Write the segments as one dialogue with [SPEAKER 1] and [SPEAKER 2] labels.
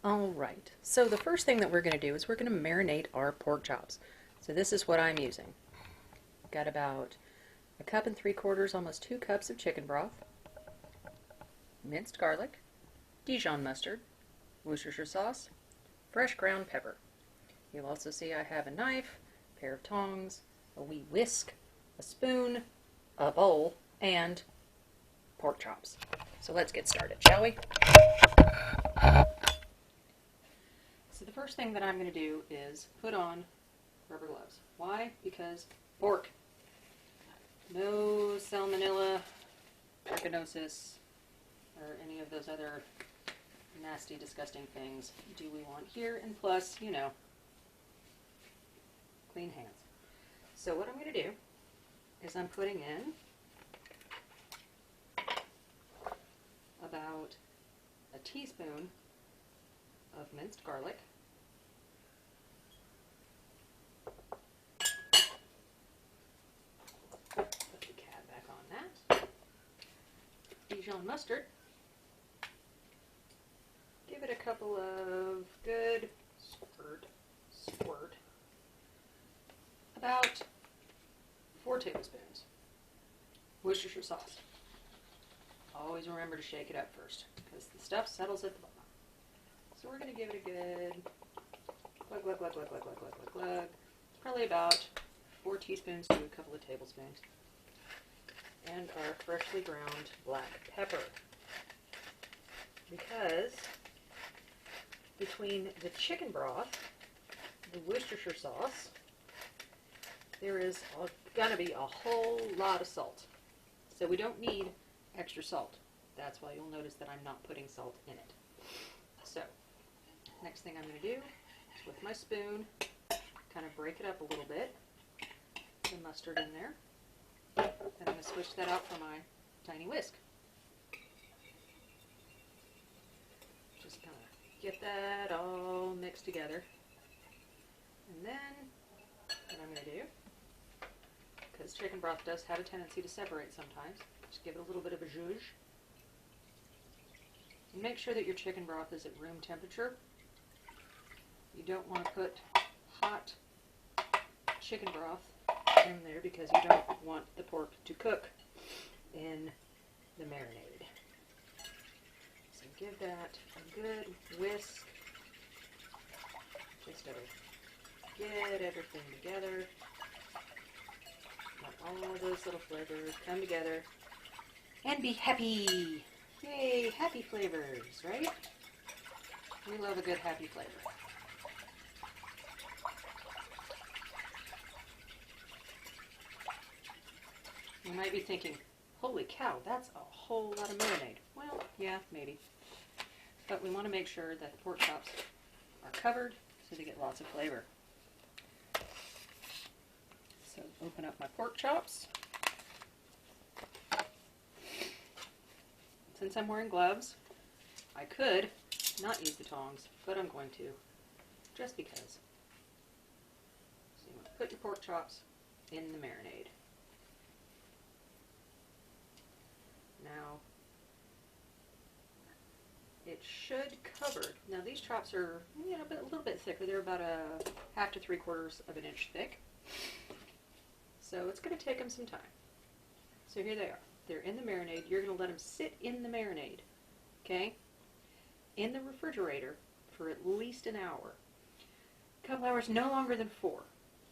[SPEAKER 1] Alright, so the first thing that we're going to do is we're going to marinate our pork chops. So this is what I'm using. Got about 1 3/4 cups, almost 2 cups of chicken broth, minced garlic, Dijon mustard, Worcestershire sauce, fresh ground pepper. You'll also see I have a knife, a pair of tongs, a wee whisk, a spoon, a bowl, and pork chops. So let's get started, shall we? So the first thing that I'm going to do is put on rubber gloves. Why? Because pork. No salmonella, trichinosis, or any of those other nasty, disgusting things do we want here. And plus, you know, clean hands. So what I'm going to do is I'm putting in about a teaspoon of minced garlic, put the cap back on that, Dijon mustard, give it a couple of good squirt, about 4 tablespoons, Worcestershire sauce. Always remember to shake it up first because the stuff settles at the bottom. So we're going to give it a good glug, glug, glug, glug, glug, glug, glug, glug, glug. It's probably about 4 teaspoons to a couple of tablespoons. And our freshly ground black pepper. Because between the chicken broth, the Worcestershire sauce, there is going to be a whole lot of salt. So we don't need extra salt. That's why you'll notice that I'm not putting salt in it. So, next thing I'm going to do is with my spoon, kind of break it up a little bit, the mustard in there, and I'm going to switch that out for my tiny whisk. Just kind of get that all mixed together. And then, what I'm going to do, because chicken broth does have a tendency to separate sometimes, just give it a little bit of a zhuzh. And make sure that your chicken broth is at room temperature. You don't want to put hot chicken broth in there because you don't want the pork to cook in the marinade. So give that a good whisk. Just to get everything together. Let all those little flavors come together and be happy. Yay, happy flavors, right? We love a good happy flavor. You might be thinking, holy cow, that's a whole lot of marinade. Well, yeah, maybe. But we want to make sure that the pork chops are covered so they get lots of flavor. So open up my pork chops. Since I'm wearing gloves, I could not use the tongs, but I'm going to, just because. So you want to put your pork chops in the marinade. Now, it should cover. Now these chops are, you know, a little bit thicker. They're about a 1/2 to 3/4 of an inch thick. So it's going to take them some time. So here they are. They're in the marinade. You're going to let them sit in the marinade, okay, in the refrigerator for at least an hour. A couple hours, no longer than 4,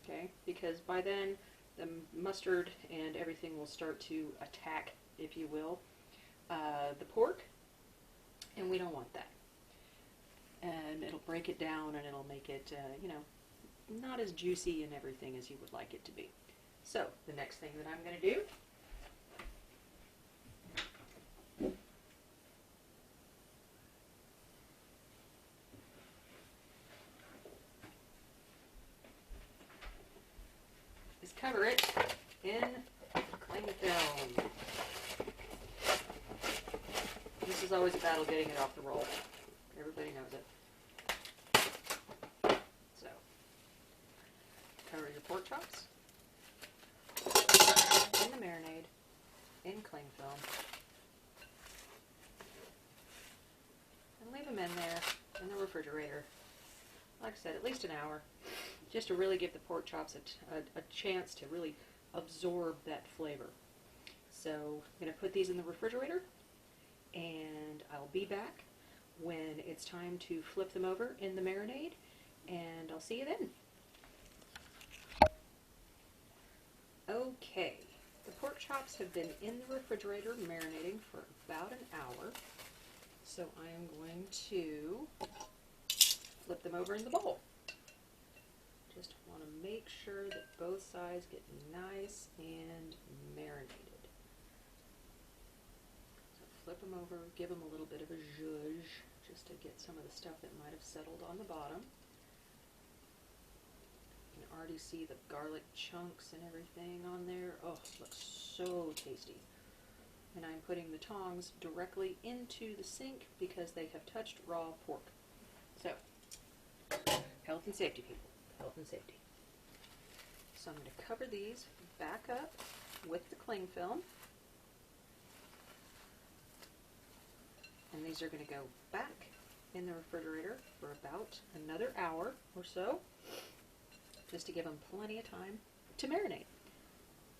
[SPEAKER 1] okay, because by then the mustard and everything will start to attack, if you will, the pork, and we don't want that. And it'll break it down and it'll make it, you know, not as juicy and everything as you would like it to be. So the next thing that I'm going to do is cover it in cling film. This is always a battle getting it off the roll. Everybody knows it. So, cover your pork chops in the marinade in cling film. And leave them in there in the refrigerator. Like I said, at least an hour, just to really give the pork chops a chance to really absorb that flavor. So I'm going to put these in the refrigerator, and I'll be back when it's time to flip them over in the marinade, and I'll see you then. Okay, the pork chops have been in the refrigerator marinating for about an hour, so I am going to flip them over in the bowl. Just want to make sure that both sides get nice and marinated. So flip them over, give them a little bit of a zhuzh, just to get some of the stuff that might have settled on the bottom. You can already see the garlic chunks and everything on there. Oh, it looks so tasty. And I'm putting the tongs directly into the sink because they have touched raw pork. So, health and safety, people. Health and safety. So I'm going to cover these back up with the cling film. And these are going to go back in the refrigerator for about another hour or so, just to give them plenty of time to marinate.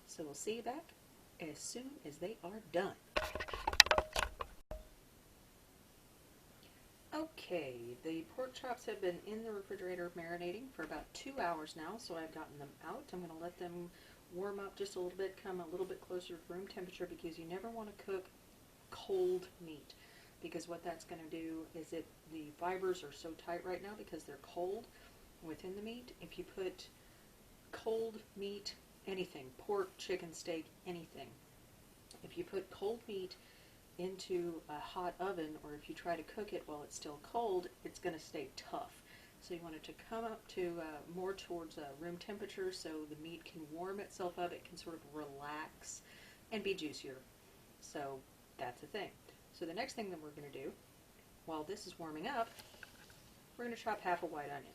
[SPEAKER 1] So we'll see you back as soon as they are done. Okay, the pork chops have been in the refrigerator marinating for about 2 hours now, so I've gotten them out. I'm going to let them warm up just a little bit, come a little bit closer to room temperature, because you never want to cook cold meat, because what that's going to do is the fibers are so tight right now because they're cold within the meat. If you put cold meat, anything, pork, chicken, steak, anything, if you put cold meat into a hot oven, or if you try to cook it while it's still cold, it's going to stay tough. So you want it to come up to more towards room temperature, so the meat can warm itself up, it can sort of relax and be juicier. So that's the thing. So the next thing that we're going to do, while this is warming up, we're going to chop half a white onion.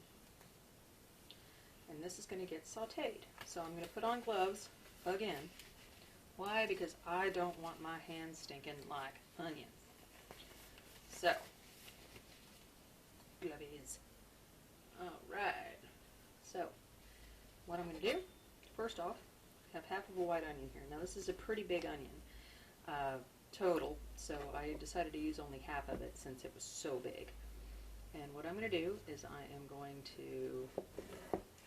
[SPEAKER 1] And this is going to get sauteed. So I'm going to put on gloves again. Why? Because I don't want my hands stinking like onions. So, gloves. Alright. So, what I'm going to do, first off, have half of a white onion here. Now this is a pretty big onion total, so I decided to use only half of it since it was so big. And what I'm going to do is I am going to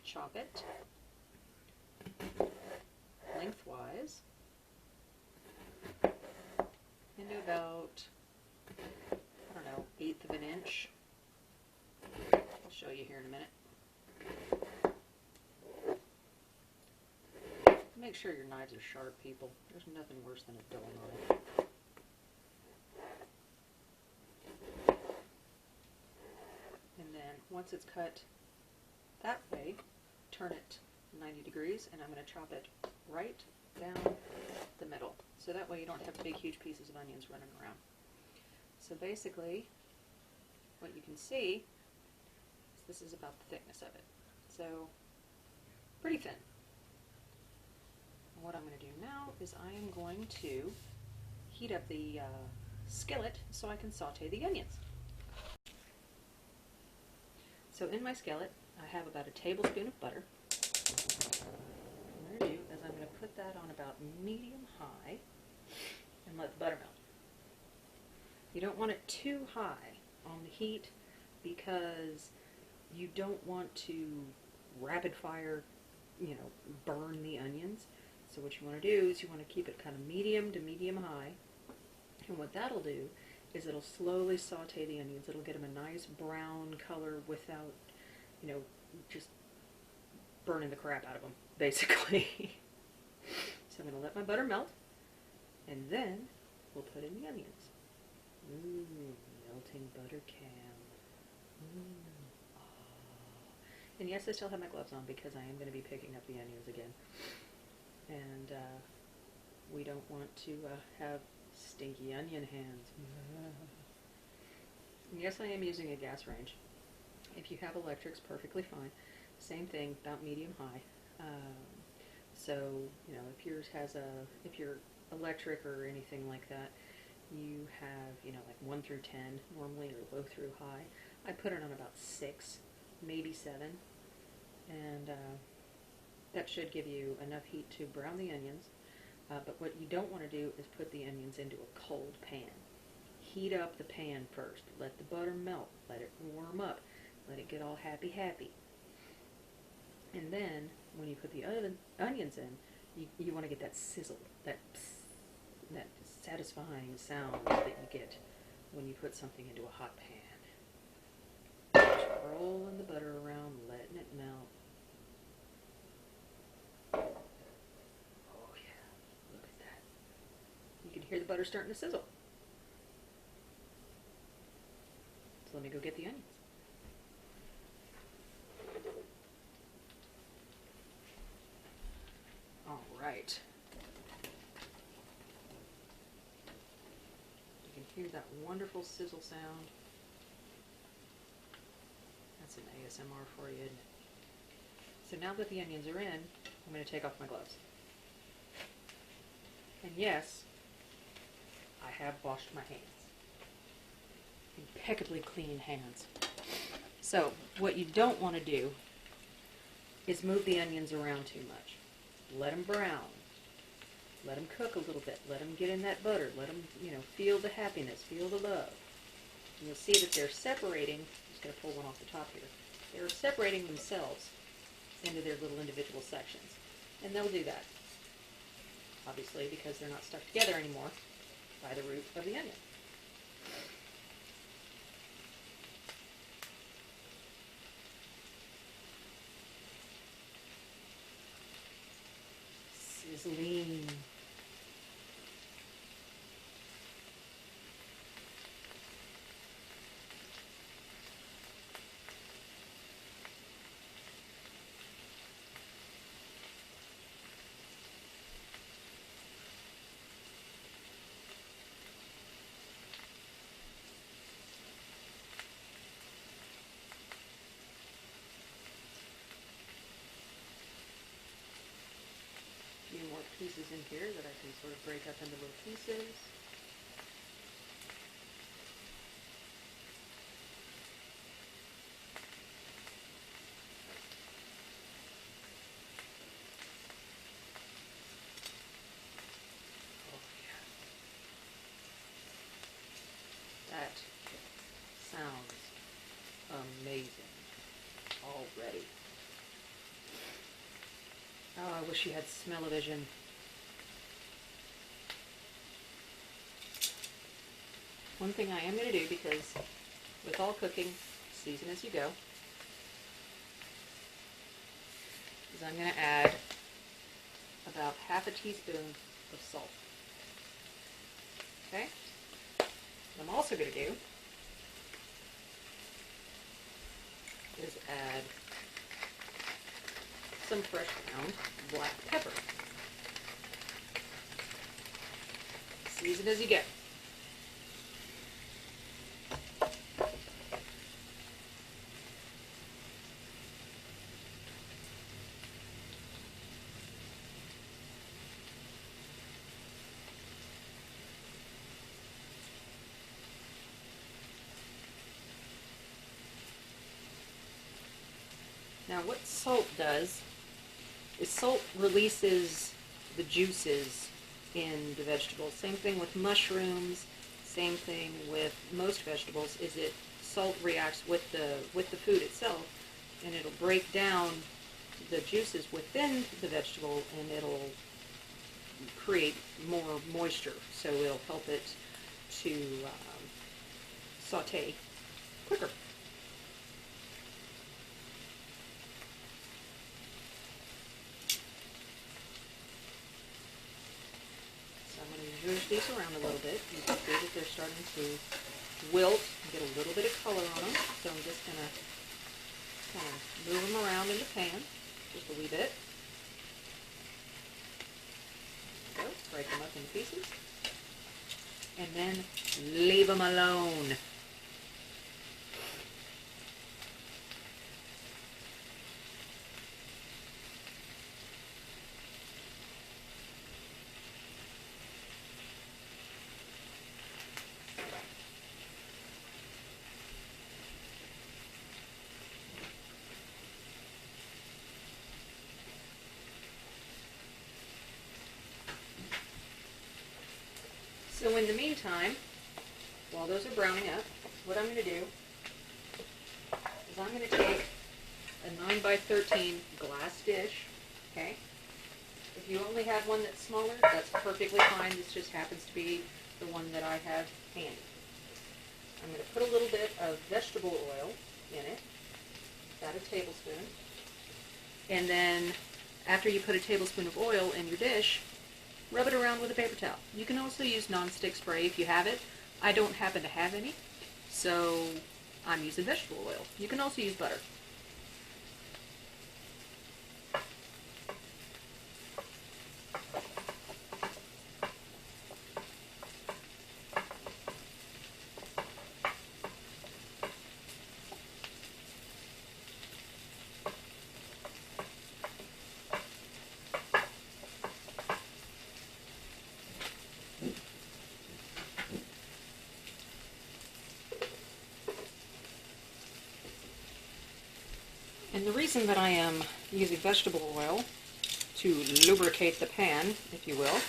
[SPEAKER 1] chop it lengthwise into about, I don't know, 1/8 of an inch. I'll show you here in a minute. Make sure your knives are sharp, people. There's nothing worse than a dull knife. And then once it's cut that way, turn it 90 degrees, and I'm going to chop it right down the middle. So that way you don't have big, huge pieces of onions running around. So basically, what you can see is this is about the thickness of it. So, pretty thin. And what I'm going to do now is I am going to heat up the skillet so I can saute the onions. So in my skillet, I have about a tablespoon of butter. What I'm going to do is I'm going to put that on about medium-high and let the butter melt. You don't want it too high on the heat because you don't want to rapid fire, burn the onions. So what you want to do is you want to keep it kind of medium to medium-high. And what that'll do is it'll slowly saute the onions. It'll get them a nice brown color without, just burning the crap out of them, basically. So I'm going to let my butter melt, and then we'll put in the onions. Ooh, melting butter cam. Ooh. Oh. And yes, I still have my gloves on because I am going to be picking up the onions again. And we don't want to have stinky onion hands. Yes, I am using a gas range. If you have electrics, perfectly fine. Same thing, about medium-high. So, if yours has if you're electric or anything like that, you have, you know, like 1 through 10 normally, or low through high. I put it on about 6, maybe 7, and that should give you enough heat to brown the onions. But what you don't want to do is put the onions into a cold pan. Heat up the pan first. Let the butter melt. Let it warm up. Let it get all happy. And then, when you put the onions in, you want to get that sizzle, that psst, that satisfying sound that you get when you put something into a hot pan. Just rolling the butter around, letting it melt. Oh yeah, look at that. You can hear the butter starting to sizzle. So let me go get the onions. All right. You can hear that wonderful sizzle sound. That's an ASMR for you, isn't it? So now that the onions are in, I'm going to take off my gloves. And yes, I have washed my hands. Impeccably clean hands. So what you don't want to do is move the onions around too much. Let them brown. Let them cook a little bit. Let them get in that butter. Let them, you know, feel the happiness, feel the love. And you'll see that they're separating. I'm just going to pull one off the top here. They're separating themselves into their little individual sections. And they'll do that, obviously, because they're not stuck together anymore by the root of the onion. Sizzling. More pieces in here that I can sort of break up into little pieces. Oh yeah. That sounds amazing already. Oh, I wish you had smell-o-vision. One thing I am going to do, because with all cooking, season as you go, is I'm going to add about half a teaspoon of salt. Okay? What I'm also going to do is add some fresh ground black pepper. Season as you go. Now what salt does is salt releases the juices in the vegetables. Same thing with mushrooms, same thing with most vegetables, is it salt reacts with the food itself, and it'll break down the juices within the vegetable, and it'll create more moisture, so it'll help it to saute quicker. Zhuzh these around a little bit. You can see that they're starting to wilt and get a little bit of color on them. So I'm just going to kind of move them around in the pan just a wee bit. There we go. Break them up into pieces. And then leave them alone. in the meantime, while those are browning up, what I'm going to do is I'm going to take a 9 by 13 glass dish, okay? If you only have one that's smaller, that's perfectly fine. This just happens to be the one that I have handy. I'm going to put a little bit of vegetable oil in it, about a tablespoon. And then after you put a tablespoon of oil in your dish, rub it around with a paper towel. You can also use nonstick spray if you have it. I don't happen to have any, so I'm using vegetable oil. You can also use butter. And the reason that I am using vegetable oil to lubricate the pan, if you will,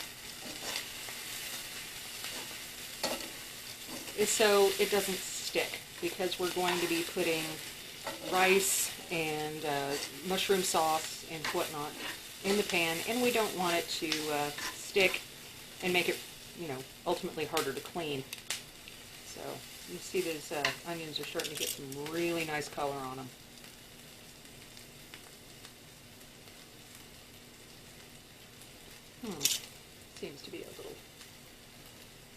[SPEAKER 1] is so it doesn't stick, because we're going to be putting rice and mushroom sauce and whatnot in the pan, and we don't want it to stick and make it, ultimately harder to clean. So you see those onions are starting to get some really nice color on them. Seems to be a little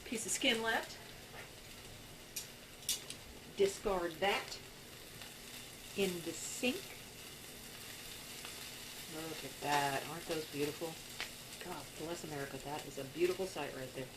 [SPEAKER 1] piece of skin left. Discard that in the sink. Look at that. Aren't those beautiful? God bless America. That is a beautiful sight right there.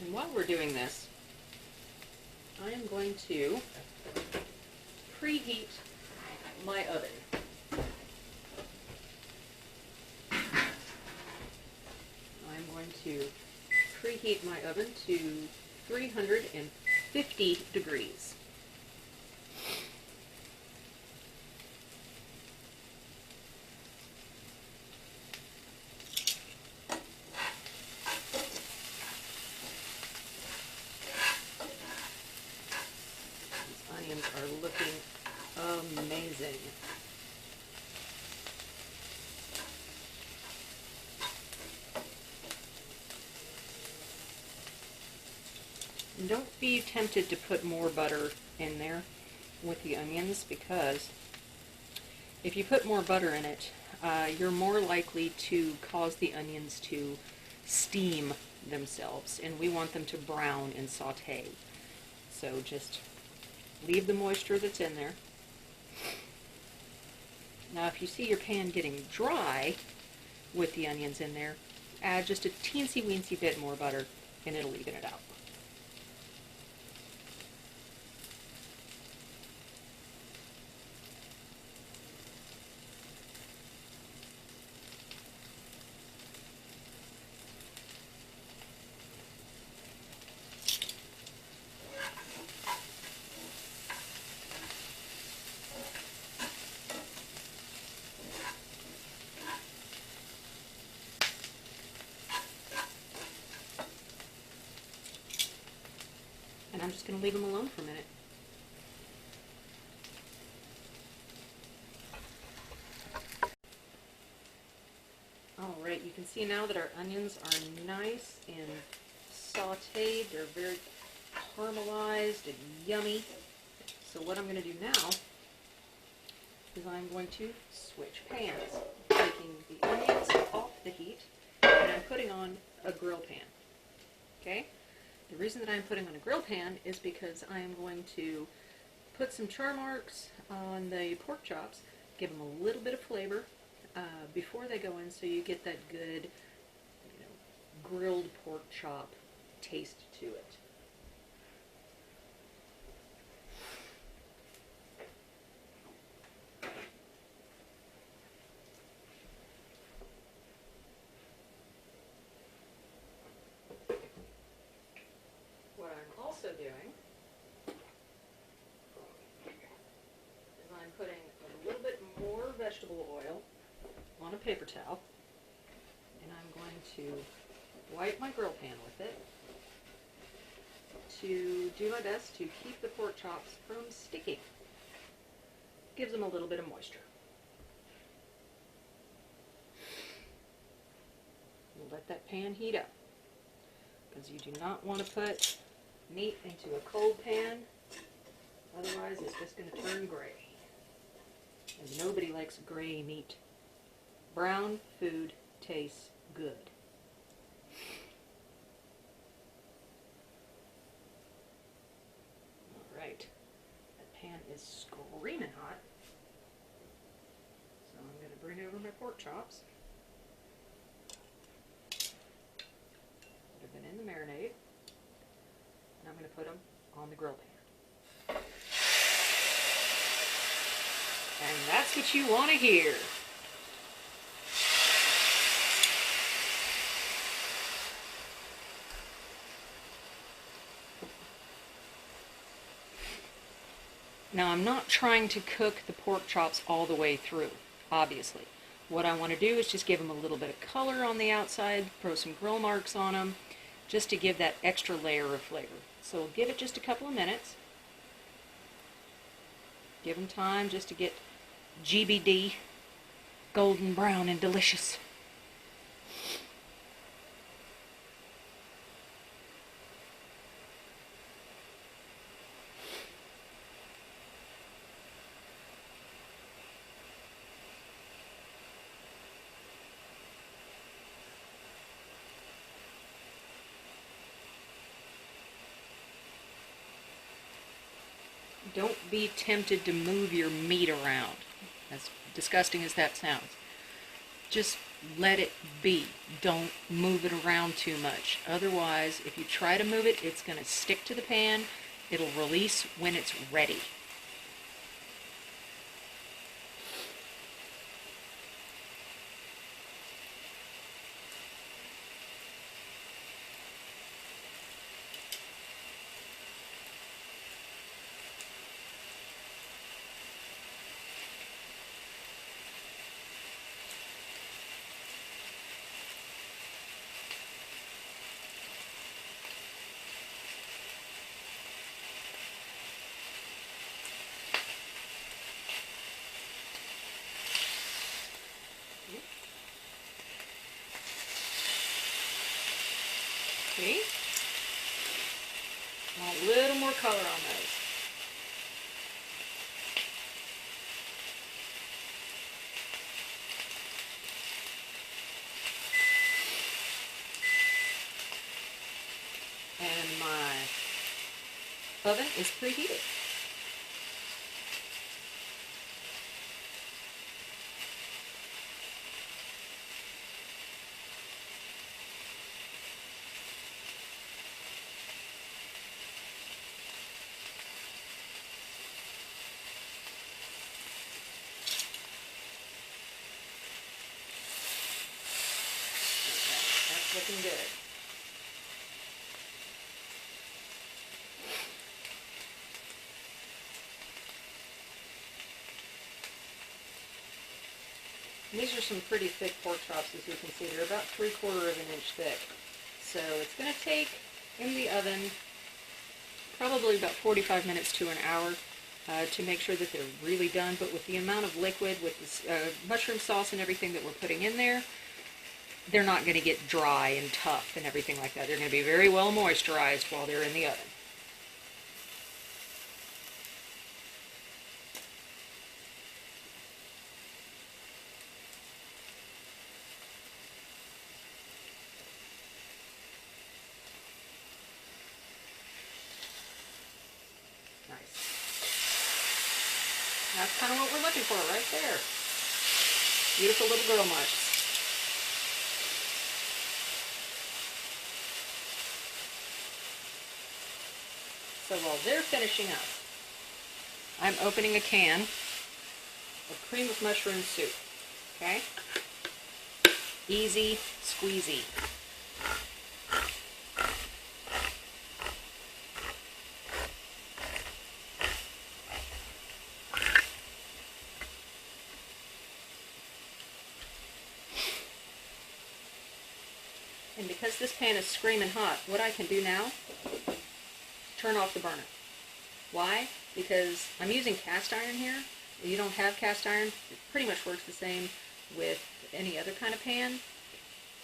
[SPEAKER 1] And while we're doing this, I am going to preheat my oven. I'm going to preheat my oven to 350 degrees. Are looking amazing. And don't be tempted to put more butter in there with the onions, because if you put more butter in it, you're more likely to cause the onions to steam themselves, and we want them to brown and saute. So just leave the moisture that's in there. Now if you see your pan getting dry with the onions in there, add just a teensy weensy bit more butter and it'll even it out. And I'm just going to leave them alone for a minute. Alright, you can see now that our onions are nice and sauteed. They're very caramelized and yummy. So what I'm going to do now is I'm going to switch pans. Taking the onions off the heat, and I'm putting on a grill pan. Okay? The reason that I'm putting on a grill pan is because I am going to put some char marks on the pork chops, give them a little bit of flavor before they go in, so you get that good, grilled pork chop taste to it. What I'm also doing is I'm putting a little bit more vegetable oil on a paper towel, and I'm going to wipe my grill pan with it to do my best to keep the pork chops from sticking. Gives them a little bit of moisture. We'll let that pan heat up, because you do not want to put meat into a cold pan, otherwise it's just going to turn gray. And nobody likes gray meat. Brown food tastes good. Alright, that pan is screaming hot, so I'm going to bring over my pork chops that have been in the marinade, and I'm going to put them on the grill pan. And that's what you want to hear. Now, I'm not trying to cook the pork chops all the way through, obviously. What I want to do is just give them a little bit of color on the outside, throw some grill marks on them, just to give that extra layer of flavor. So we'll give it just a couple of minutes. Give them time just to get GBD, golden brown and delicious. Don't be tempted to move your meat around, as disgusting as that sounds. Just let it be. Don't move it around too much. Otherwise, if you try to move it, it's going to stick to the pan. It'll release when it's ready. See? Want a little more color on those. And my oven is preheated. Looking good. And these are some pretty thick pork chops, as you can see. They're about 3/4 of an inch thick. So it's going to take in the oven probably about 45 minutes to an hour to make sure that they're really done. But with the amount of liquid, with this mushroom sauce and everything that we're putting in there, they're not going to get dry and tough and everything like that. They're going to be very well moisturized while they're in the oven. Nice. That's kind of what we're looking for right there. Beautiful little girl mush. So while they're finishing up, I'm opening a can of cream of mushroom soup. Okay? Easy squeezy. And because this pan is screaming hot, what I can do now, turn off the burner. Why? Because I'm using cast iron here. If you don't have cast iron, it pretty much works the same with any other kind of pan.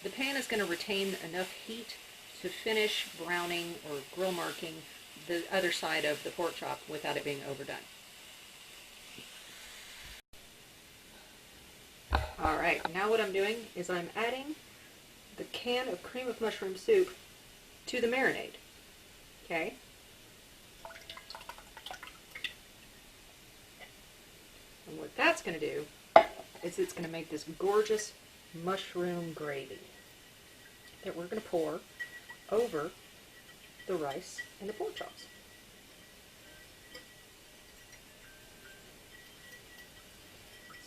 [SPEAKER 1] The pan is going to retain enough heat to finish browning or grill marking the other side of the pork chop without it being overdone. Alright, now what I'm doing is I'm adding the can of cream of mushroom soup to the marinade. Okay? And what that's going to do is it's going to make this gorgeous mushroom gravy that we're going to pour over the rice and the pork chops.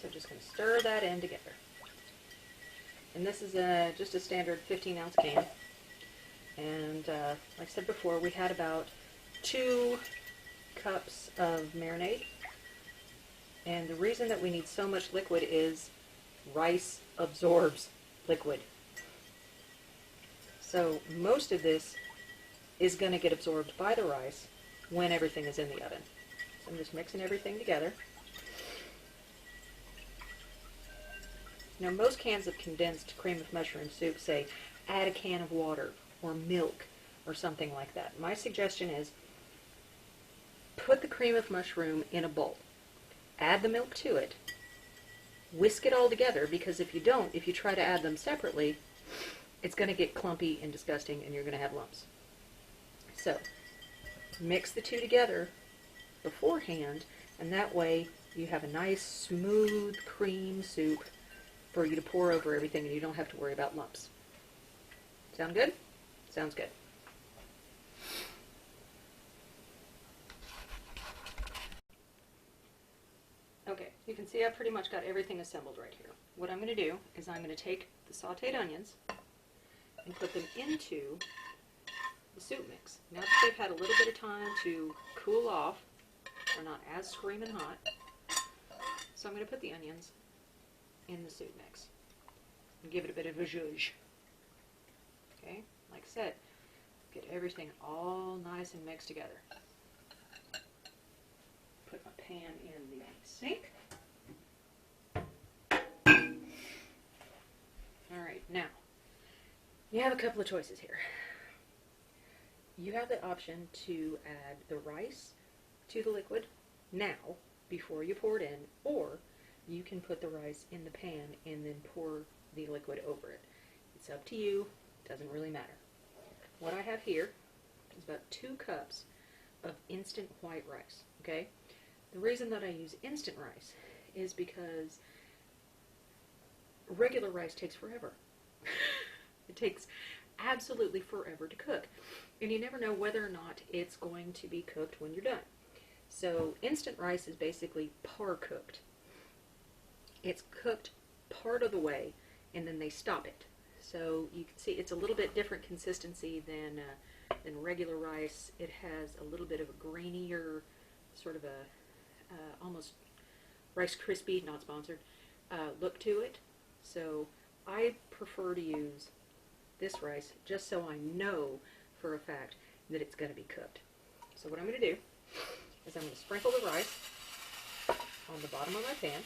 [SPEAKER 1] So just going to stir that in together. And this is just a standard 15-ounce can. And like I said before, we had about 2 cups of marinade. And the reason that we need so much liquid is rice absorbs liquid. So most of this is going to get absorbed by the rice when everything is in the oven. So I'm just mixing everything together. Now most cans of condensed cream of mushroom soup say add a can of water or milk or something like that. My suggestion is put the cream of mushroom in a bowl. Add the milk to it. Whisk it all together, because if you don't, if you try to add them separately, it's going to get clumpy and disgusting and you're going to have lumps. So mix the two together beforehand, and that way you have a nice smooth cream soup for you to pour over everything and you don't have to worry about lumps. Sound good? Sounds good. Okay, you can see I've pretty much got everything assembled right here. What I'm going to do is I'm going to take the sauteed onions and put them into the soup mix. Now that they've had a little bit of time to cool off, they're not as screaming hot. So I'm going to put the onions in the soup mix and give it a bit of a zhuzh. Okay, like I said, get everything all nice and mixed together. Put my pan in the sink. Alright, now, you have a couple of choices here. You have the option to add the rice to the liquid now, before you pour it in, or you can put the rice in the pan and then pour the liquid over it. It's up to you, doesn't really matter. What I have here is about 2 cups of instant white rice, okay? The reason that I use instant rice is because regular rice takes forever. It takes absolutely forever to cook. And you never know whether or not it's going to be cooked when you're done. So instant rice is basically par cooked. It's cooked part of the way and then they stop it. So you can see it's a little bit different consistency than regular rice. It has a little bit of a grainier, sort of a almost Rice Krispie, not sponsored, look to it. So I prefer to use this rice just so I know for a fact that it's going to be cooked. So what I'm going to do is I'm going to sprinkle the rice on the bottom of my pan.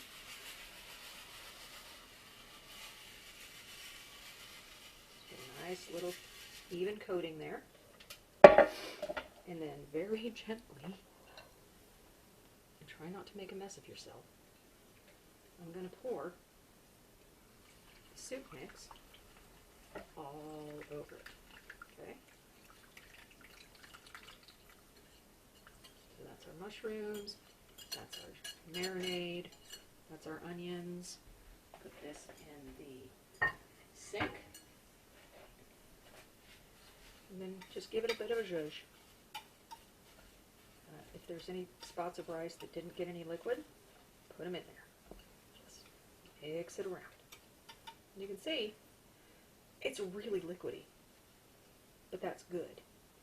[SPEAKER 1] Get a nice little even coating there. And then very gently, and try not to make a mess of yourself, I'm going to pour the soup mix all over it. Okay? So that's our mushrooms, That's our marinade. That's our onions. Put this in the sink. And then just give it a bit of a zhuzh. If there's any spots of rice that didn't get any liquid, put them in there. Just mix it around. And you can see it's really liquidy, but that's good.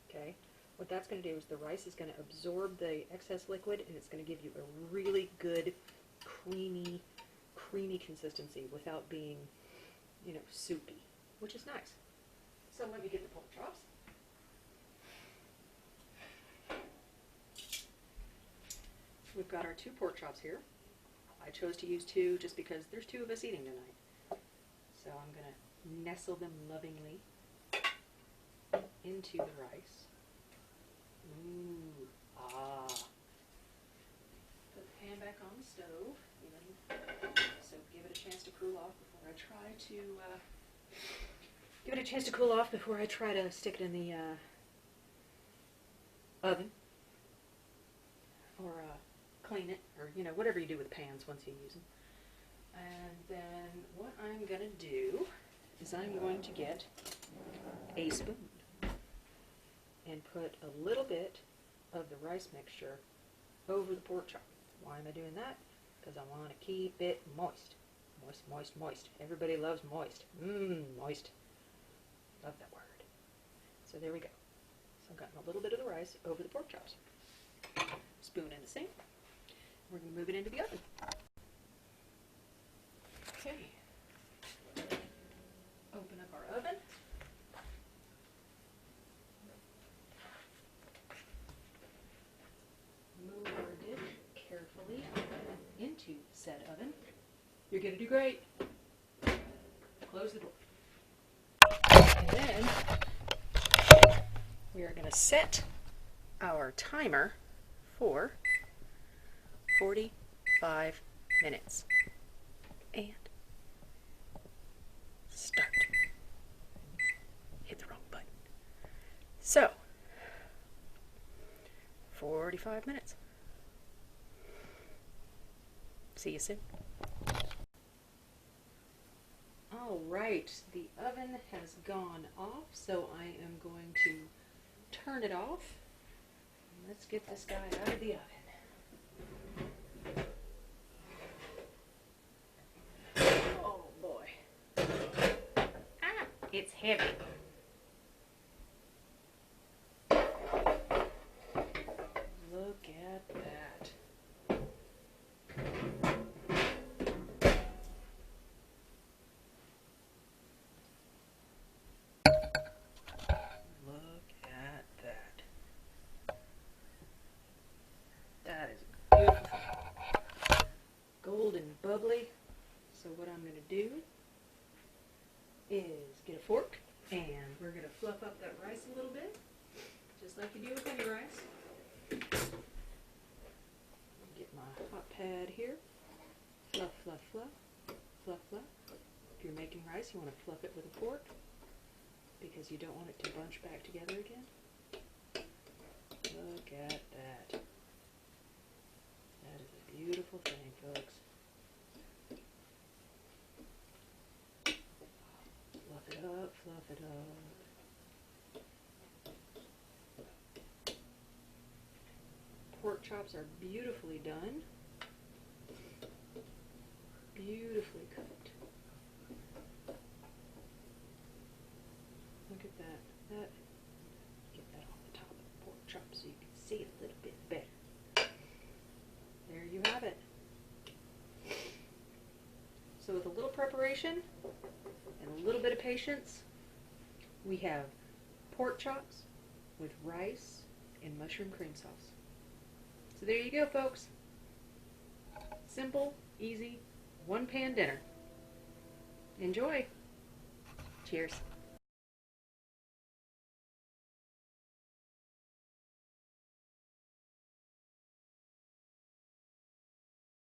[SPEAKER 1] Okay? What that's going to do is the rice is going to absorb the excess liquid, and it's going to give you a really good, creamy consistency without being, you know, soupy, which is nice. So let me get the pork chops. We've got our 2 pork chops here. I chose to use 2 just because there's 2 of us eating tonight. So I'm going to nestle them lovingly into the rice. Ooh, ah. Put the pan back on the stove, so give it a chance to cool off before I try to stick it in the oven, or clean it, or you know, whatever you do with pans once you use them. And then what I'm going to do is I'm going to get a spoon and put a little bit of the rice mixture over the pork chop. Why am I doing that? Because I want to keep it moist. Moist, moist, moist. Everybody loves moist. Moist. Love that word. So there we go. So I've gotten a little bit of the rice over the pork chops. Spoon in the sink. We're going to move it into the oven. Okay. Open up our oven. Move our dish carefully into said oven. You're going to do great. Close the door. And then we are going to set our timer for 45 minutes. And start. Hit the wrong button. So, 45 minutes. See you soon. All right, the oven has gone off, so I am going to turn it off. Let's get this guy out of the oven. Oh boy. Ah, it's heavy. Look at that. Look at that. That is beautiful. Golden bubbly. So what I'm going to do is get a fork, and we're going to fluff up that rice a little bit, just like you do with any rice. Get my hot pad here. Fluff, fluff, fluff. Fluff, fluff. If you're making rice, you want to fluff it with a fork because you don't want it to bunch back together again. Look at that. That is a beautiful thing, folks. Fluff it up, fluff it up. Pork chops are beautifully done. Beautifully cooked. Look at that. Get that on the top of the pork chop so you can see it a little bit better. There you have it. So with a little preparation and a little bit of patience, we have pork chops with rice and mushroom cream sauce. So there you go, folks. Simple, easy, one-pan dinner. Enjoy. Cheers.